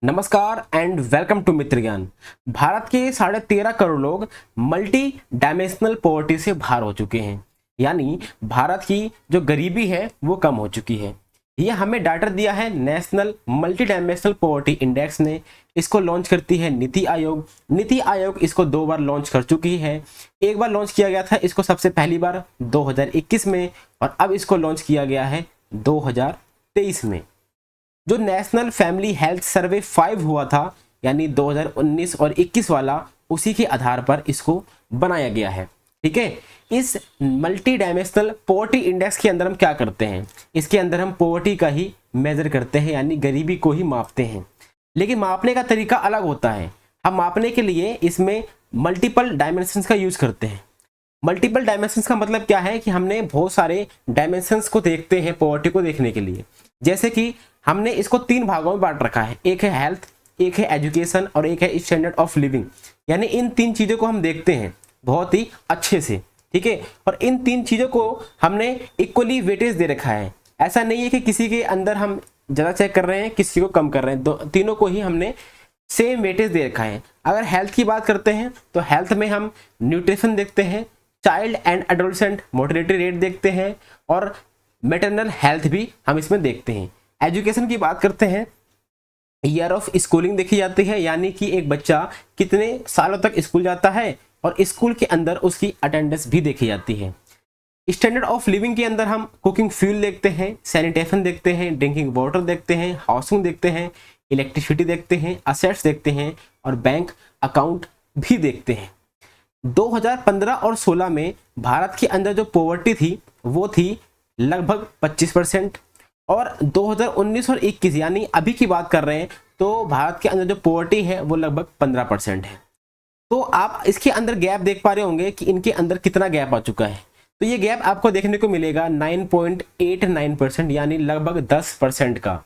नमस्कार and welcome to मित्र ज्ञान। भारत के 13.5 करोड़ लोग मल्टी डायमेंशनल पॉवर्टी से बाहर हो चुके हैं, यानी भारत की जो गरीबी है वो कम हो चुकी है। ये हमें डाटा दिया है national multi dimensional poverty index ने। इसको लॉन्च करती है नीति आयोग। नीति आयोग इसको 2 बार लॉन्च कर चुकी है। एक बार लॉन्च किया गया था इसको सबसे पहली बार 2021 में, और अब इसको लॉन्च किया गया है 2023 में। जो नेशनल फैमिली हेल्थ सर्वे 5 हुआ था, यानी 2019 और 21 वाला, उसी के आधार पर इसको बनाया गया है। ठीक है, इस मल्टी डायमेंशनल पॉवर्टी इंडेक्स के अंदर हम क्या करते हैं, इसके अंदर हम पॉवर्टी का ही मेजर करते हैं, यानी गरीबी को ही मापते हैं। लेकिन मापने का तरीका अलग होता है। हम मापने के लिए इसमें मल्टीपल डायमेंशंस का यूज करते हैं। मल्टीपल डायमेंशंस का मतलब क्या है कि हमने बहुत सारे डायमेंशंस को देखते हैं पॉवर्टी को देखने के लिए। जैसे कि हमने इसको 3 भागों में बांट रखा है, एक है हेल्थ, एक है एजुकेशन और एक है स्टैंडर्ड ऑफ लिविंग। यानी इन 3 चीज़ों को हम देखते हैं बहुत ही अच्छे से। ठीक है, और इन 3 चीज़ों को हमने इक्वली वेटेज दे रखा है। ऐसा नहीं है कि किसी के अंदर हम ज़्यादा चेक कर रहे हैं, किसी को कम कर रहे हैं। तीनों को ही हमने सेम वेटेज दे रखा है। अगर हेल्थ की बात करते हैं तो हेल्थ में हम न्यूट्रिशन देखते हैं, child and adolescent mortality rate देखते हैं, और मैटरनल हेल्थ भी हम इसमें देखते हैं। एजुकेशन की बात करते हैं, ईयर ऑफ स्कूलिंग देखी जाती है, यानी कि एक बच्चा कितने सालों तक स्कूल जाता है, और स्कूल के अंदर उसकी अटेंडेंस भी देखी जाती है। स्टैंडर्ड ऑफ लिविंग के अंदर हम कुकिंग फ्यूल देखते हैं, सैनिटेशन देखते हैं, ड्रिंकिंग वाटर देखते हैं, हाउसिंग देखते हैं, इलेक्ट्रिसिटी देखते हैं, असेट्स देखते हैं, और बैंक अकाउंट भी देखते हैं। 2015 और 16 में भारत के अंदर जो पॉवर्टी थी वो थी लगभग 25%, और 2019 और 21 यानी अभी की बात कर रहे हैं तो भारत के अंदर जो पॉवर्टी है वो लगभग 15% है। तो आप इसके अंदर गैप देख पा रहे होंगे कि इनके अंदर कितना गैप आ चुका है। तो ये गैप आपको देखने को मिलेगा 9.89%, यानी लगभग 10% का,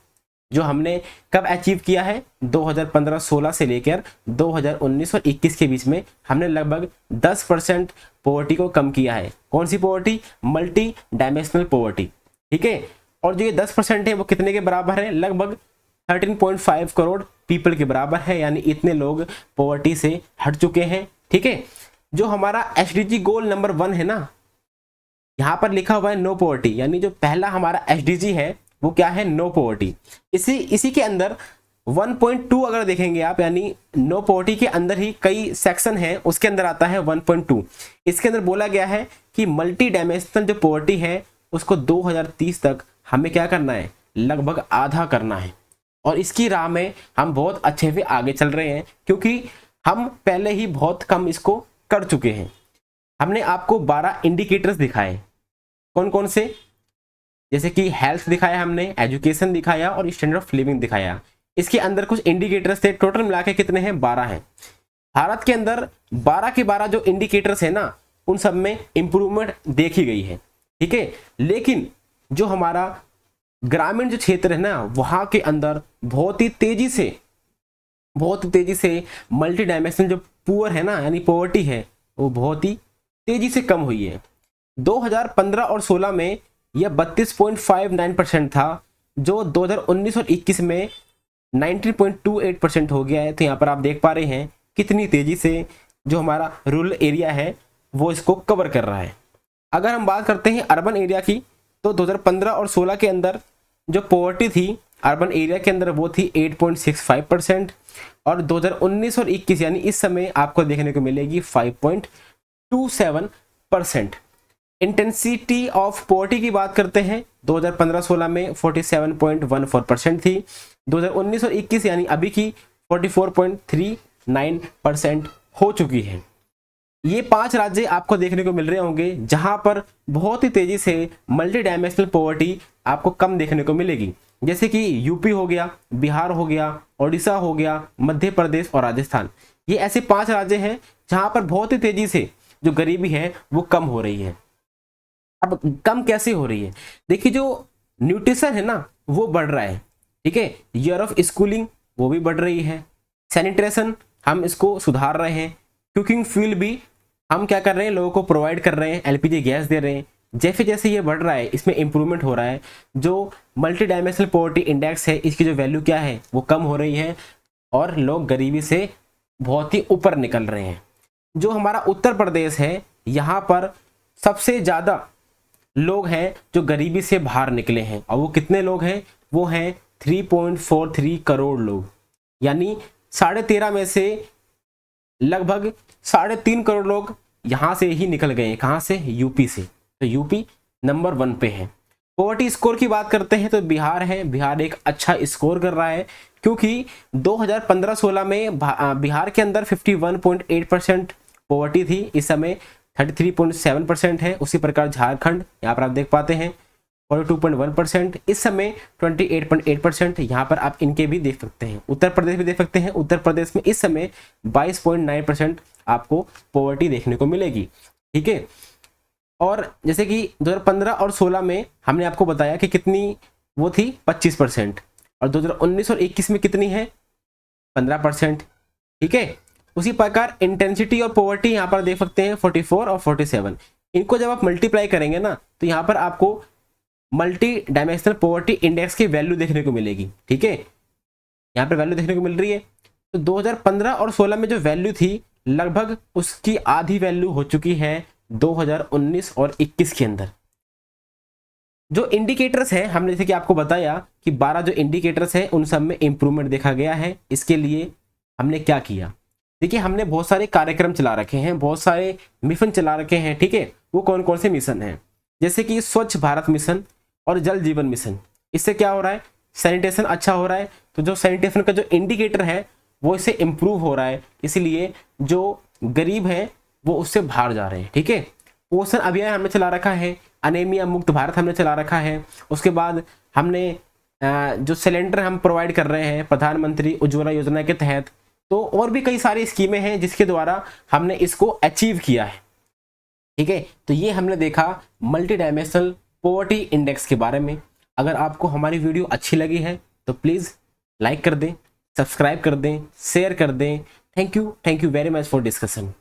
जो हमने कब अचीव किया है 2015-16 से लेकर 2019 और 21 के बीच में हमने लगभग 10% पॉवर्टी को कम किया है। कौन सी पॉवर्टी? Multi dimensional poverty. ठीक है, और जो ये 10% है वो कितने के बराबर है? लगभग 13.5 करोड़ पीपल के बराबर है, यानी इतने लोग पॉवर्टी से हट चुके हैं। ठीक है, जो हमारा एसडीजी गोल नंबर 1 है ना, यहाँ पर लिखा हुआ है नो पॉवर्टी, यानी जो पहला हमारा एसडीजी है वो क्या है? No poverty. इसी के अंदर 1.2 अगर देखेंगे आप, यानी नो पॉवर्टी के अंदर ही कई सेक्शन है, उसके अंदर आता है 1.2। इसके अंदर बोला गया है कि मल्टी डायमेंशनल जो पॉवर्टी है उसको 2030 तक हमें क्या करना है? लगभग आधा करना है। और इसकी राह में हम बहुत अच्छे से आगे चल रहे हैं, क्योंकि हम पहले ही बहुत कम इसको कर चुके हैं। हमने आपको 12 इंडिकेटर्स दिखाए। कौन कौन से? जैसे कि हेल्थ दिखाया हमने, एजुकेशन दिखाया, और स्टैंडर्ड ऑफ लिविंग दिखाया। इसके अंदर कुछ इंडिकेटर्स थे, टोटल मिला के कितने हैं? 12 हैं। भारत के अंदर 12 के 12 जो इंडिकेटर्स है ना, उन सब में इंप्रूवमेंट देखी गई है। ठीक है, लेकिन जो हमारा ग्रामीण जो क्षेत्र है ना, वहां के अंदर बहुत ही तेजी से मल्टी डायमेंशनल जो पुअर है ना, यानी पॉवर्टी है, वो बहुत ही तेजी से कम हुई है। 2015 और 16 में यह 32.59% था, जो 2019 और 21 में 19.28% हो गया है। तो यहाँ पर आप देख पा रहे हैं कितनी तेजी से जो हमारा रूरल एरिया है वो इसको कवर कर रहा है। अगर हम बात करते हैं अर्बन एरिया की, तो 2015 और 16 के अंदर जो पॉवर्टी थी अर्बन एरिया के अंदर वो थी 8.65%, और 2019 और 21 यानी इस समय आपको देखने को मिलेगी 5.27%। इंटेंसिटी ऑफ पॉवर्टी की बात करते हैं, 2015-16 में 47.14% थी, 2019 और 21 यानी अभी की 44.39% हो चुकी है। ये 5 राज्य आपको देखने को मिल रहे होंगे जहां पर बहुत ही तेजी से मल्टी डायमेंशनल पॉवर्टी आपको कम देखने को मिलेगी। जैसे कि यूपी हो गया, बिहार हो गया, ओडिशा हो गया, मध्य प्रदेश और राजस्थान। ये ऐसे 5 राज्य हैं जहां पर बहुत ही तेजी से जो गरीबी है वो कम हो रही है। अब कम कैसे हो रही है? देखिए, जो न्यूट्रिशन है ना वो बढ़ रहा है। ठीक है, ईयर ऑफ स्कूलिंग वो भी बढ़ रही है, सैनिटेशन हम इसको सुधार रहे हैं, कुकिंग फ्यूल भी हम क्या कर रहे हैं? लोगों को प्रोवाइड कर रहे हैं, एलपीजी गैस दे रहे हैं। जैसे जैसे ये बढ़ रहा है इसमें इंप्रूवमेंट हो रहा है। जो मल्टी डायमेंशनल पॉवर्टी इंडेक्स है इसकी जो वैल्यू क्या है वो कम हो रही है। और लोग गरीबी से बहुत ही ऊपर निकल रहे हैं। जो हमारा उत्तर प्रदेश है, यहाँ पर सबसे ज़्यादा लोग हैं जो गरीबी से बाहर निकले हैं, और वो कितने लोग हैं? वो हैं 3.43 करोड़ लोग, यानी 13.5 में से लगभग 3.5 करोड़ लोग यहाँ से ही निकल गए हैं। कहाँ से? यूपी से। तो यूपी नंबर 1 पे है। पॉवर्टी स्कोर की बात करते हैं तो बिहार है। बिहार एक अच्छा स्कोर कर रहा है, क्योंकि 2015-16 में बिहार के अंदर 51.8% पॉवर्टी थी, इस समय 33.7% है। उसी प्रकार झारखंड, यहाँ पर आप देख पाते हैं 42.1%, इस समय 28.8%। यहाँ पर आप इनके भी देख सकते हैं, उत्तर प्रदेश भी देख सकते हैं। उत्तर प्रदेश में इस समय 22.9% आपको पॉवर्टी देखने को मिलेगी, ठीक है। और जैसे कि 2015 और 16 में हमने आपको बताया कि कितनी वो थी, 25%, और 2019 और 21 में कितनी है? 15%, ठीक है। उसी प्रकार इंटेंसिटी और पॉवर्टी यहाँ पर देख सकते हैं 44 और 47। इनको जब आप मल्टीप्लाई करेंगे ना, तो यहाँ पर आपको मल्टी डायमेंशनल पॉवर्टी इंडेक्स की वैल्यू देखने को मिलेगी, ठीक है। यहाँ पर वैल्यू देखने को मिल रही है। तो 2015 और 16 में जो वैल्यू थी, लगभग उसकी आधी वैल्यू हो चुकी है 2019 और 21 के अंदर। जो इंडिकेटर्स हैं, हमने जैसे कि आपको बताया कि 12 जो इंडिकेटर्स हैं उन सब में इंप्रूवमेंट देखा गया है। इसके लिए हमने क्या किया? देखिए, हमने बहुत सारे कार्यक्रम चला रखे हैं, बहुत सारे मिशन चला रखे हैं, ठीक है। वो कौन कौन से मिशन हैं? जैसे कि स्वच्छ भारत मिशन और जल जीवन मिशन। इससे क्या हो रहा है? सैनिटेशन अच्छा हो रहा है। तो जो सैनिटेशन का जो इंडिकेटर है वो इससे इम्प्रूव हो रहा है, इसलिए जो गरीब हैं वो उससे बाहर जा रहे हैं, ठीक है। पोषण अभियान हमने चला रखा है, अनेमिया मुक्त भारत हमने चला रखा है। उसके बाद हमने जो सिलेंडर हम प्रोवाइड कर रहे हैं प्रधानमंत्री उज्ज्वला योजना के तहत, तो और भी कई सारी स्कीमें हैं जिसके द्वारा हमने इसको अचीव किया है, ठीक है। तो ये हमने देखा मल्टी डायमेंशनल पॉवर्टी इंडेक्स के बारे में। अगर आपको हमारी वीडियो अच्छी लगी है तो प्लीज़ लाइक कर दें, सब्सक्राइब कर दें, शेयर कर दें। Thank you very much for discussion.